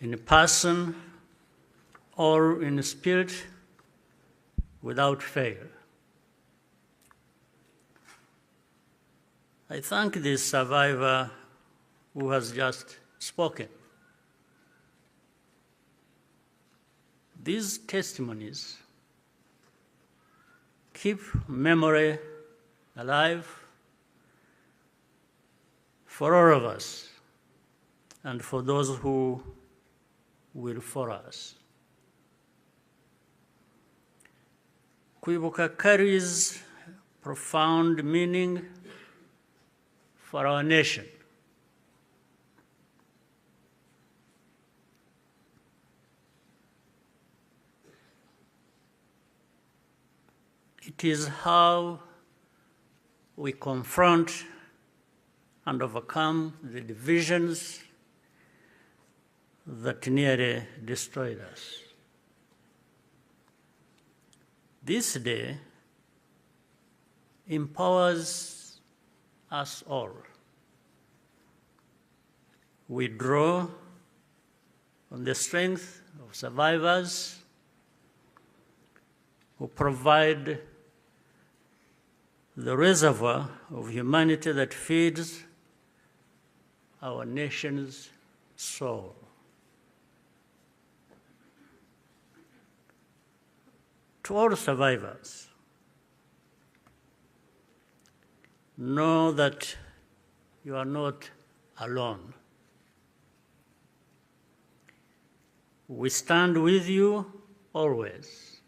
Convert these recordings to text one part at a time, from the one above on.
in person or in spirit, without fail. I thank this survivor who has just spoken. These testimonies keep memory alive for all of us and for those who will follow us. Kwibuka carries profound meaning for our nation. It is how we confront and overcome the divisions that nearly destroyed us. This day empowers us all. We draw on the strength of survivors who provide the reservoir of humanity that feeds our nation's soul. To all survivors, know that you are not alone. We stand with you always.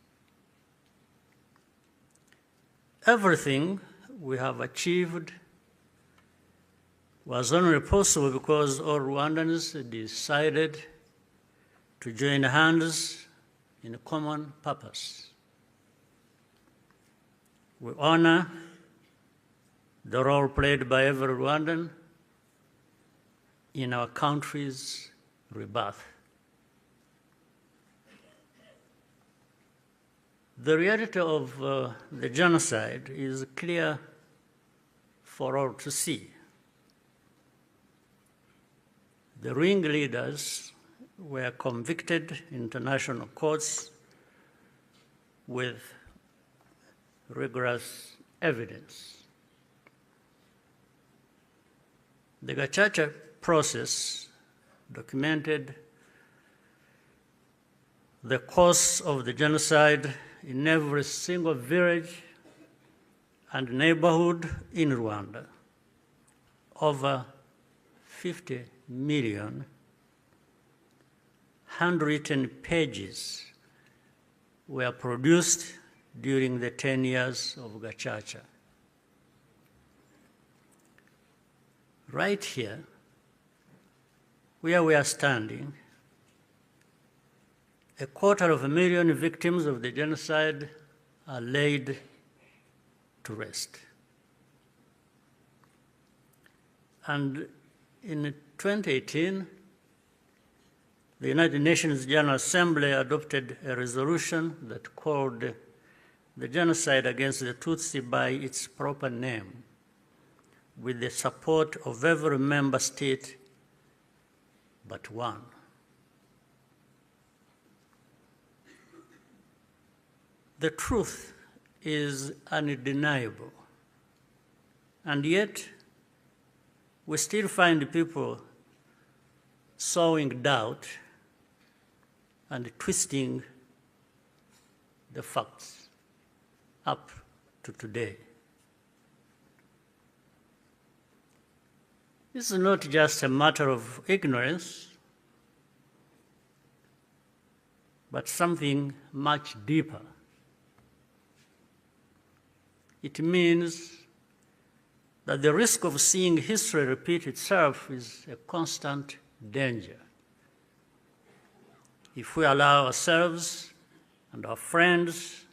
Everything we have achieved was only possible because all Rwandans decided to join hands in a common purpose. We honor the role played by every Rwandan in our country's rebirth. The reality of the genocide is clear for all to see. The ringleaders were convicted in international courts with rigorous evidence. The Gacaca process documented the course of the genocide in every single village and neighborhood in Rwanda. Over 50 million handwritten pages were produced during the 10 years of Gacaca. Right here, where we are standing, 250,000 victims of the genocide are laid to rest. And in 2018, the United Nations General Assembly adopted a resolution that called the genocide against the Tutsi by its proper name, with the support of every member state but one. The truth is undeniable, and yet we still find people sowing doubt and twisting the facts up to today. This is not just a matter of ignorance, but something much deeper. It means that the risk of seeing history repeat itself is a constant danger. If we allow ourselves and our friends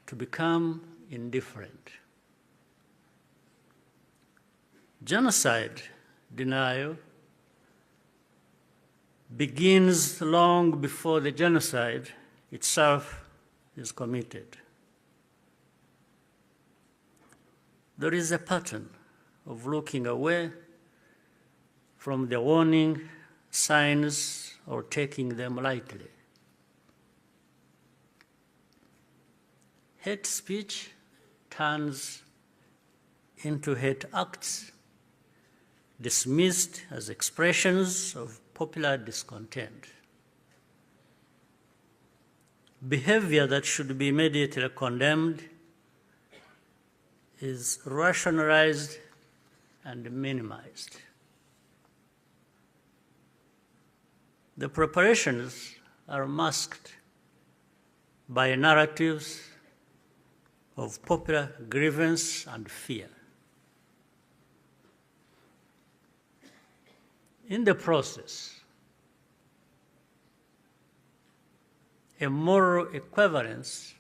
to become indifferent. Genocide denial begins long before the genocide itself is committed. There is a pattern of looking away from the warning signs or taking them lightly. Hate speech turns into hate acts, dismissed as expressions of popular discontent. Behavior that should be immediately condemned is rationalized and minimized. The preparations are masked by narratives of popular grievance and fear. In the process, a moral equivalence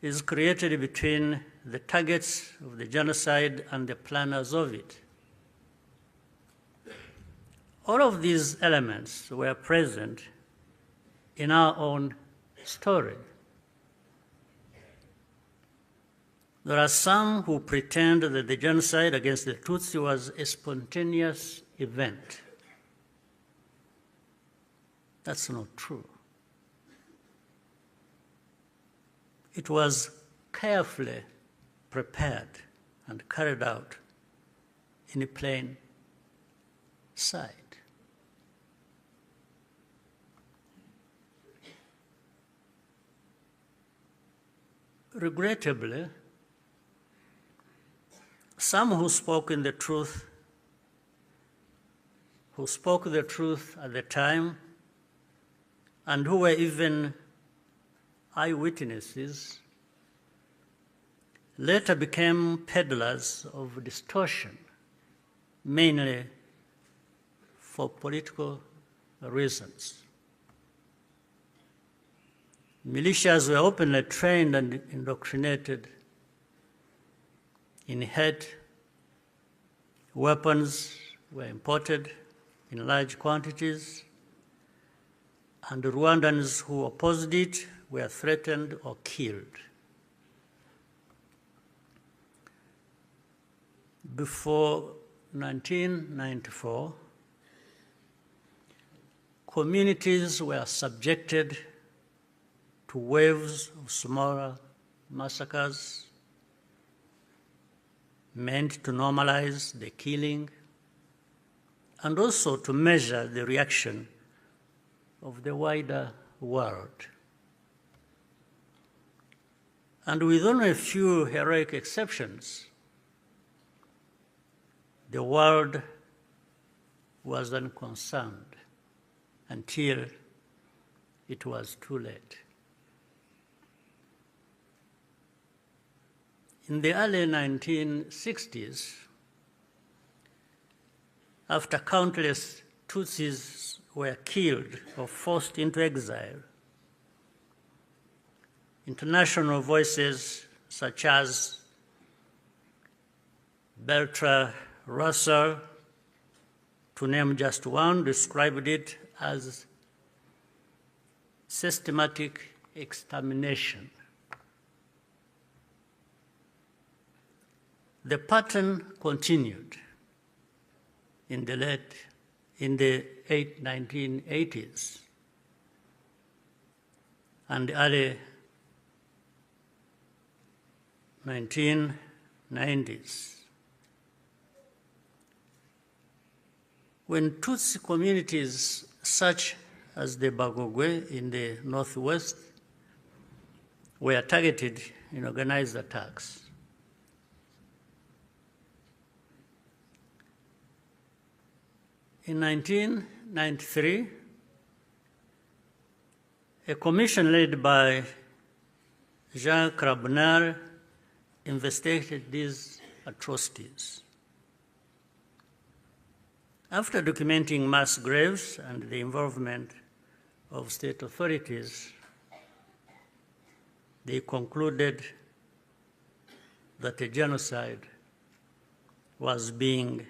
is created between the targets of the genocide and the planners of it. All of these elements were present in our own story. There are some who pretend that the genocide against the Tutsi was a spontaneous event. That's not true. It was carefully prepared and carried out in plain sight. Regrettably, some who spoke the truth at the time and who were even eyewitnesses later became peddlers of distortion, mainly for political reasons. Militias were openly trained and indoctrinated in hate. Weapons were imported in large quantities, and Rwandans who opposed it were threatened or killed. Before 1994, communities were subjected to waves of smaller massacres meant to normalize the killing and also to measure the reaction of the wider world. And with only a few heroic exceptions, the world was unconcerned until it was too late. In the early 1960s, after countless Tutsis were killed or forced into exile, international voices such as Bertrand Russell, to name just one, described it as systematic extermination. The pattern continued in the 1980s and early 1990s. When Tutsi communities such as the Bagogwe in the northwest were targeted in organized attacks, in 1993, a commission led by Jean Crabner investigated these atrocities. After documenting mass graves and the involvement of state authorities, they concluded that a genocide was being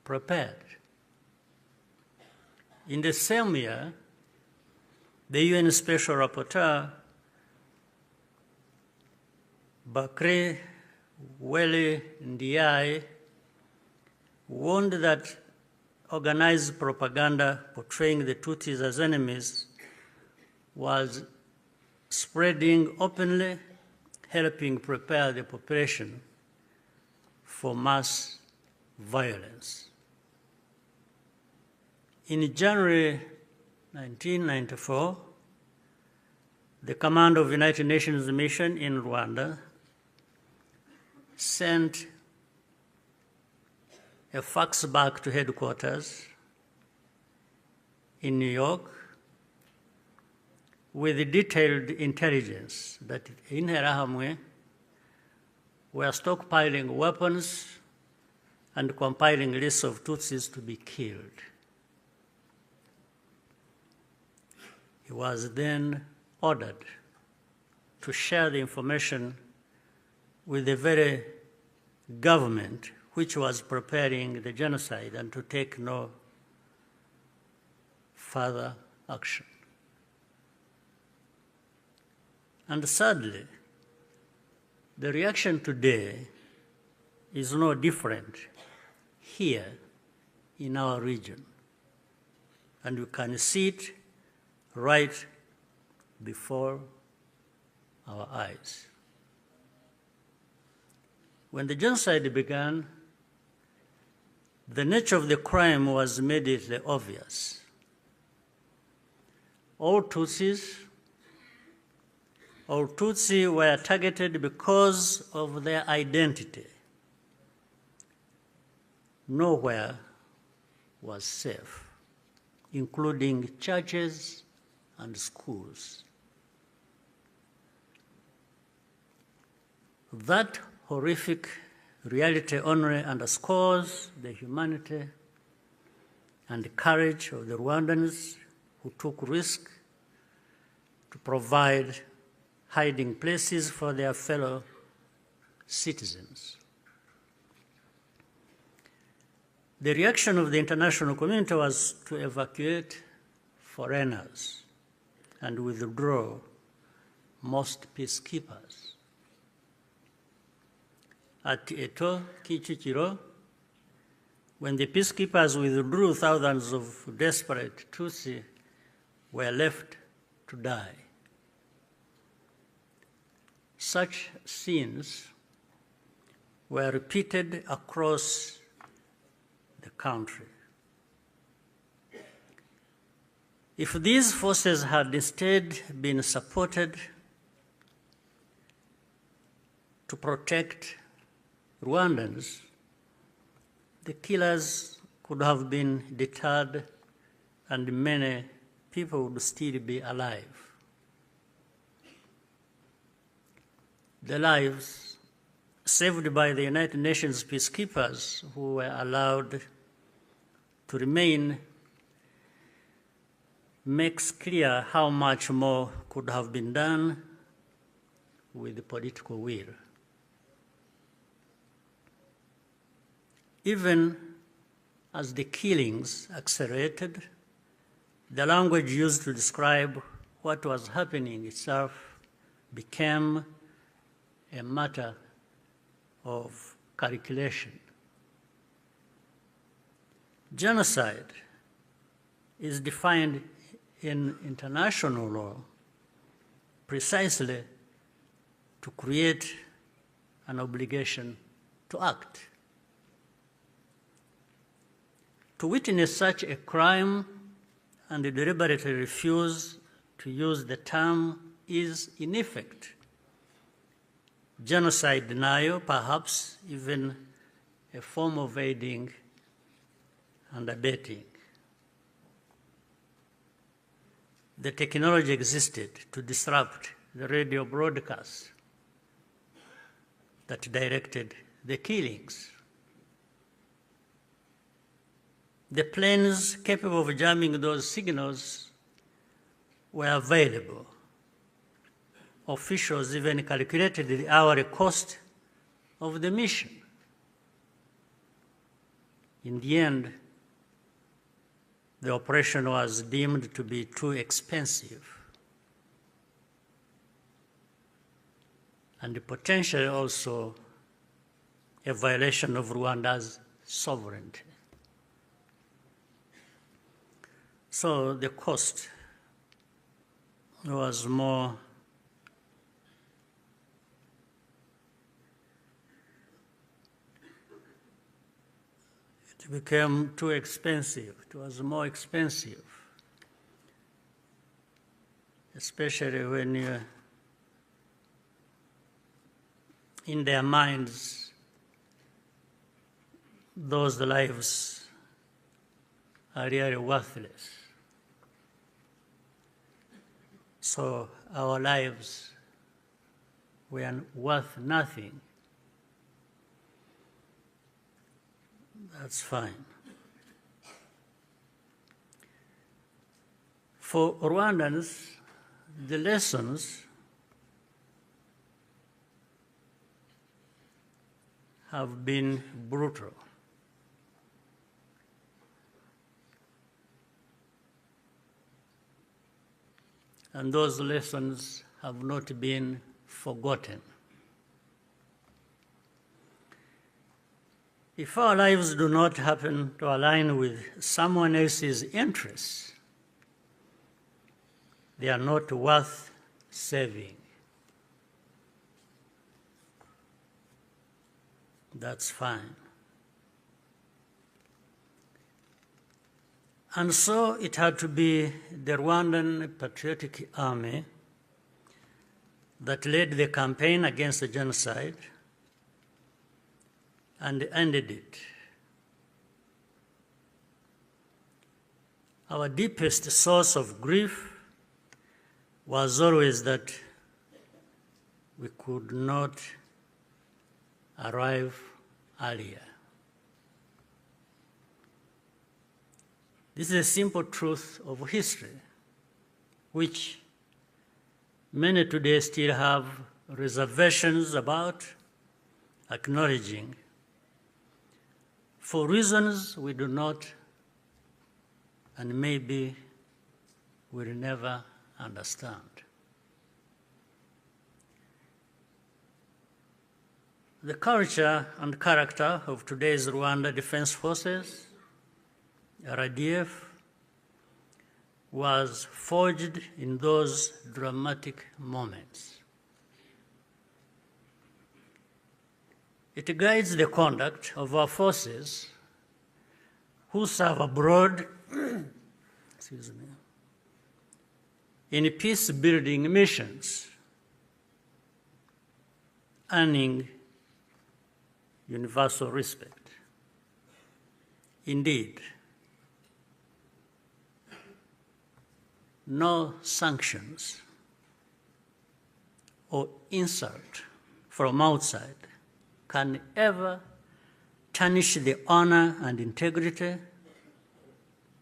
prepared. In the same year, the UN Special Rapporteur, Bakri Weli Ndiaye, warned that organized propaganda portraying the Tutsis as enemies was spreading openly, helping prepare the population for mass violence. In January 1994, the Command of the United Nations Mission in Rwanda sent a fax back to headquarters in New York with detailed intelligence that Interahamwe were stockpiling weapons and compiling lists of Tutsis to be killed. He was then ordered to share the information with the very government which was preparing the genocide and to take no further action. And sadly, the reaction today is no different here in our region. And you can see it right before our eyes. When the genocide began, the nature of the crime was immediately obvious. All Tutsi were targeted because of their identity. Nowhere was safe, including churches and schools. That horrific reality only underscores the humanity and courage of the Rwandans who took risk to provide hiding places for their fellow citizens. The reaction of the international community was to evacuate foreigners and withdraw most peacekeepers. At Eto, Kichikiro, when the peacekeepers withdrew, thousands of desperate Tutsi were left to die. Such scenes were repeated across the country. If these forces had instead been supported to protect Rwandans, the killers could have been deterred and many people would still be alive. The lives saved by the United Nations peacekeepers who were allowed to remain makes clear how much more could have been done with the political will. Even as the killings accelerated, the language used to describe what was happening itself became a matter of calculation. Genocide is defined in international law precisely to create an obligation to act. To witness such a crime and deliberately refuse to use the term is, in effect, genocide denial, perhaps even a form of aiding and abetting. The technology existed to disrupt the radio broadcasts that directed the killings. The planes capable of jamming those signals were available. Officials even calculated the hourly cost of the mission. In the end, the operation was deemed to be too expensive and potentially also a violation of Rwanda's sovereignty. So the cost was more it became too expensive. It was more expensive, especially when in their minds, those lives are really worthless. So our lives were worth nothing. That's fine. For Rwandans, the lessons have been brutal. And those lessons have not been forgotten. If our lives do not happen to align with someone else's interests, they are not worth saving. That's fine. And so it had to be the Rwandan Patriotic Army that led the campaign against the genocide and ended it. Our deepest source of grief was always that we could not arrive earlier. This is a simple truth of history, which many today still have reservations about acknowledging for reasons we do not and maybe will never understand. The culture and character of today's Rwanda Defense Forces, RDF, was forged in those dramatic moments. It guides the conduct of our forces who serve abroad excuse me, in peace-building missions, earning universal respect. Indeed, no sanctions or insult from outside can ever tarnish the honor and integrity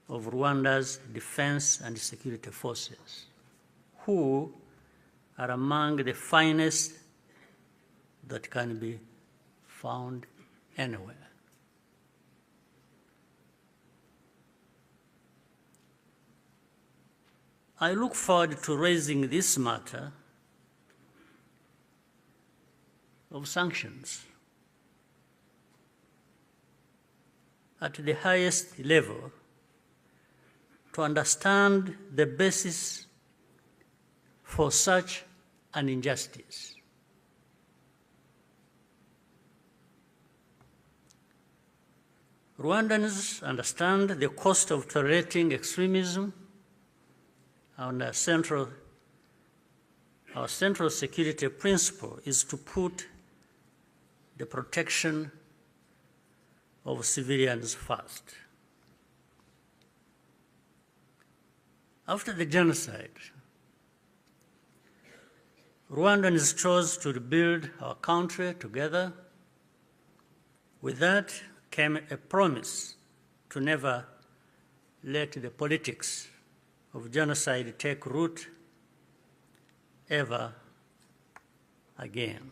of Rwanda's defense and security forces, who are among the finest that can be found anywhere. I look forward to raising this matter of sanctions at the highest level to understand the basis for such an injustice. Rwandans understand the cost of tolerating extremism, and our central security principle is to put the protection of civilians first. After the genocide, Rwandans chose to rebuild our country together. With that came a promise to never let the politics of genocide take root ever again.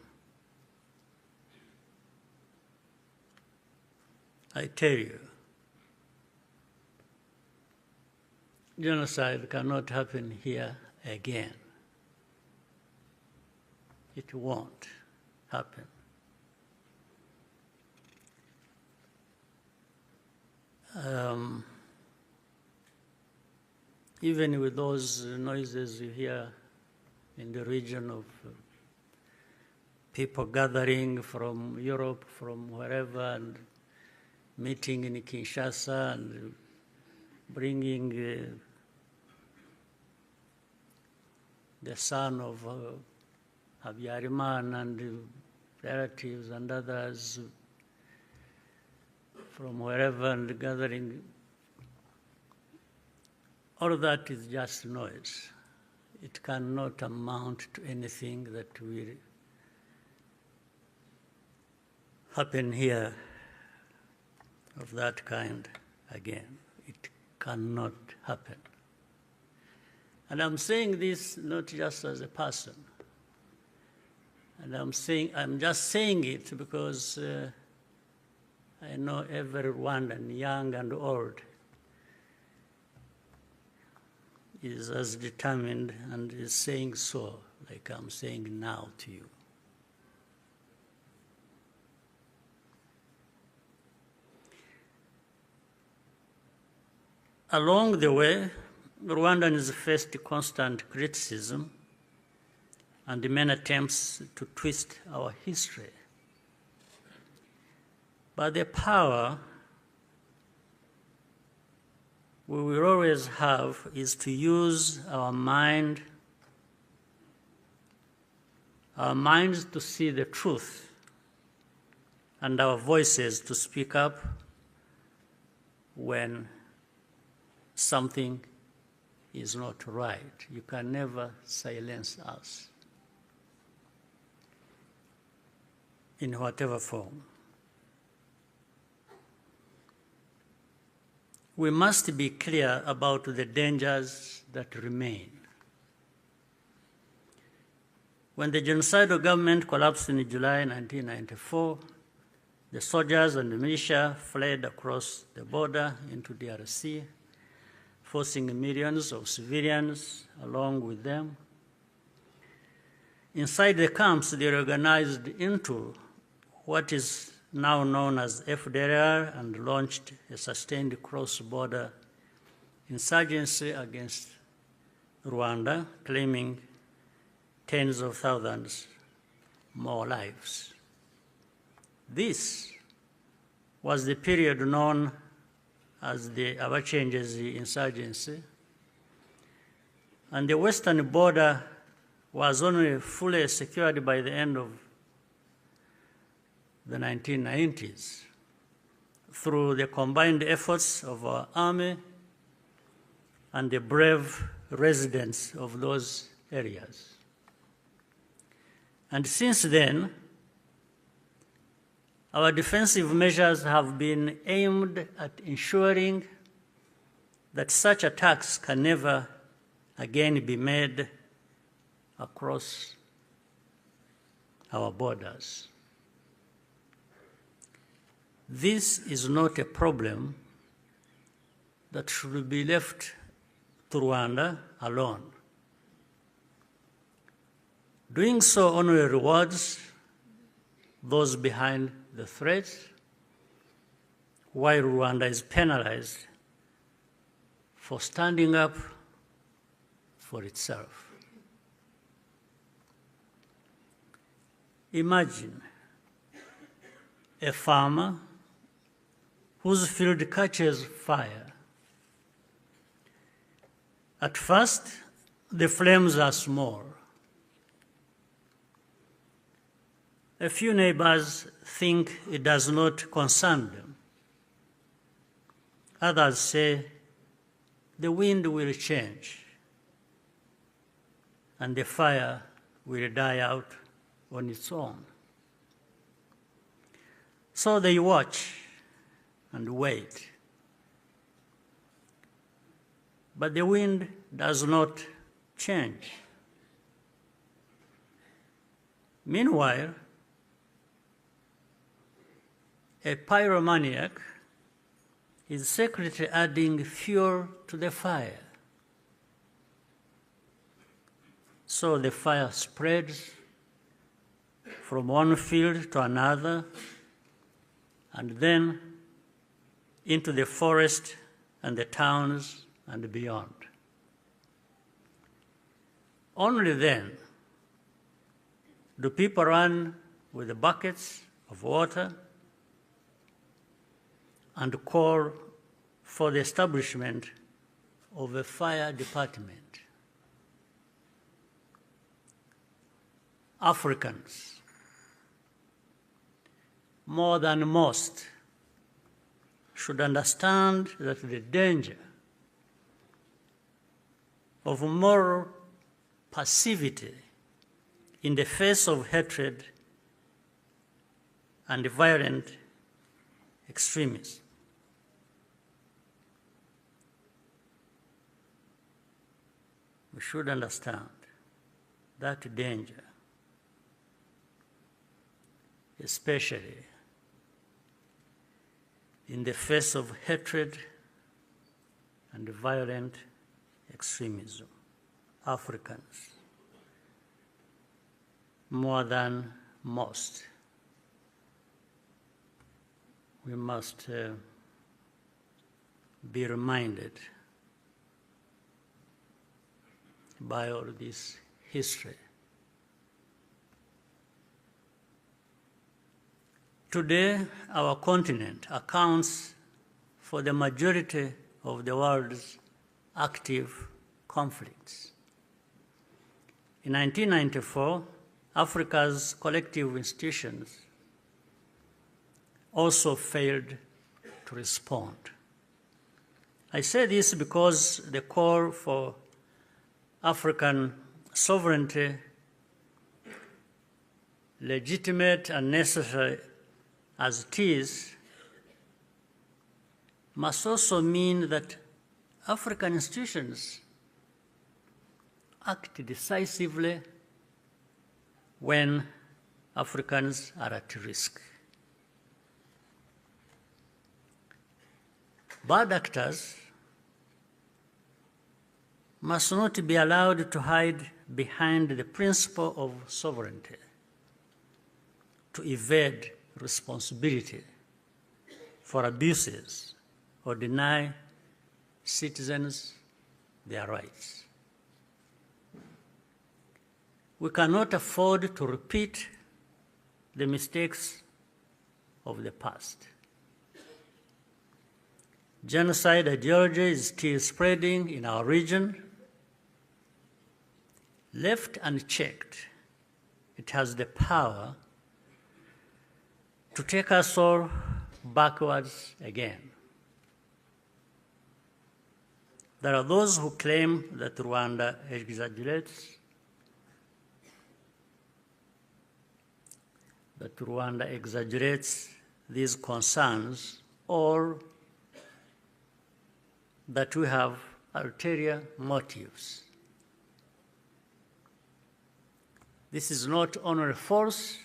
I tell you, genocide cannot happen here again. It won't happen. even with those noises you hear in the region of people gathering from Europe, from wherever, and meeting in Kinshasa and bringing the son of Habyarimana and relatives and others from wherever and gathering. All of that is just noise. It cannot amount to anything that will happen here of that kind again. It cannot happen. And I'm saying this not just as a person. And I'm just saying it because I know every Rwandan, young and old, is as determined and is saying so, like I'm saying now to you. Along the way, Rwandans faced constant criticism and many attempts to twist our history. But the power we will always have is to use our minds to see the truth and our voices to speak up when something is not right. You can never silence us in whatever form. We must be clear about the dangers that remain. When the genocidal government collapsed in July 1994, the soldiers and the militia fled across the border into DRC, forcing millions of civilians along with them. Inside the camps, they organized into what is now known as FDLR and launched a sustained cross-border insurgency against Rwanda, claiming tens of thousands more lives. This was the period known as the Abacengezi insurgency, and the western border was only fully secured by the end of the 1990s through the combined efforts of our army and the brave residents of those areas. And since then, our defensive measures have been aimed at ensuring that such attacks can never again be made across our borders. This is not a problem that should be left to Rwanda alone. Doing so only rewards those behind the threats, while Rwanda is penalized for standing up for itself. Imagine a farmer whose field catches fire. At first, the flames are small. A few neighbors think it does not concern them. Others say the wind will change and the fire will die out on its own. So they watch and wait. But the wind does not change. Meanwhile, a pyromaniac is secretly adding fuel to the fire. So the fire spreads from one field to another, and then into the forest and the towns and beyond. Only then do people run with the buckets of water and call for the establishment of a fire department. Africans, more than most, should understand that the danger of moral passivity in the face of hatred and violent extremism. We should understand that danger, especially in the face of hatred and violent extremism. Africans, more than most, we must be reminded by all this history. Today, our continent accounts for the majority of the world's active conflicts. In 1994, Africa's collective institutions also failed to respond. I say this because the call for African sovereignty, legitimate and necessary as it is, must also mean that African institutions act decisively when Africans are at risk. Bad actors must not be allowed to hide behind the principle of sovereignty, to evade responsibility for abuses or deny citizens their rights. We cannot afford to repeat the mistakes of the past. Genocide ideology is still spreading in our region. Left unchecked, it has the power to take us all backwards again. There are those who claim that Rwanda exaggerates, these concerns, or that we have ulterior motives. This is not only false,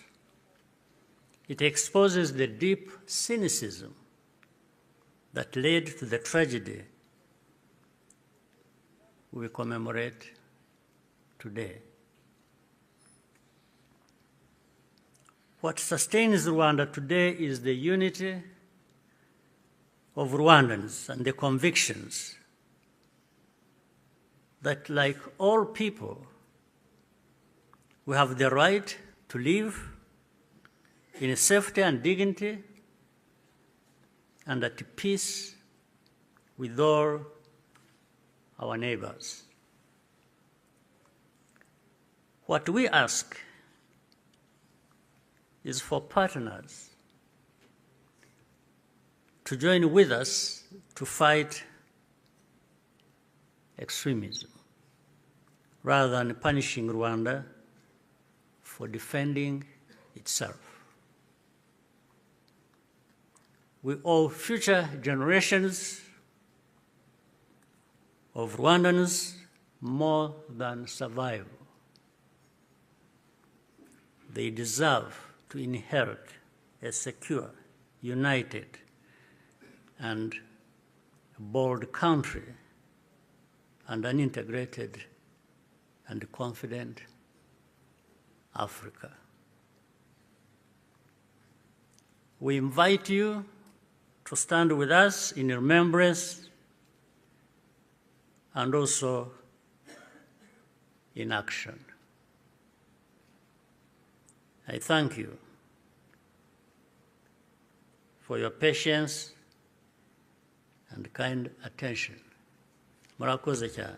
it exposes the deep cynicism that led to the tragedy we commemorate today. What sustains Rwanda today is the unity of Rwandans and the convictions that, like all people, we have the right to live in safety and dignity and at peace with all our neighbors. What we ask is for partners to join with us to fight extremism, rather than punishing Rwanda for defending itself. We owe future generations of Rwandans more than survival. They deserve to inherit a secure, united, and bold country and an integrated and confident Africa. We invite you to stand with us in remembrance and also in action. I thank you for your patience and kind attention. Murakoze cyane.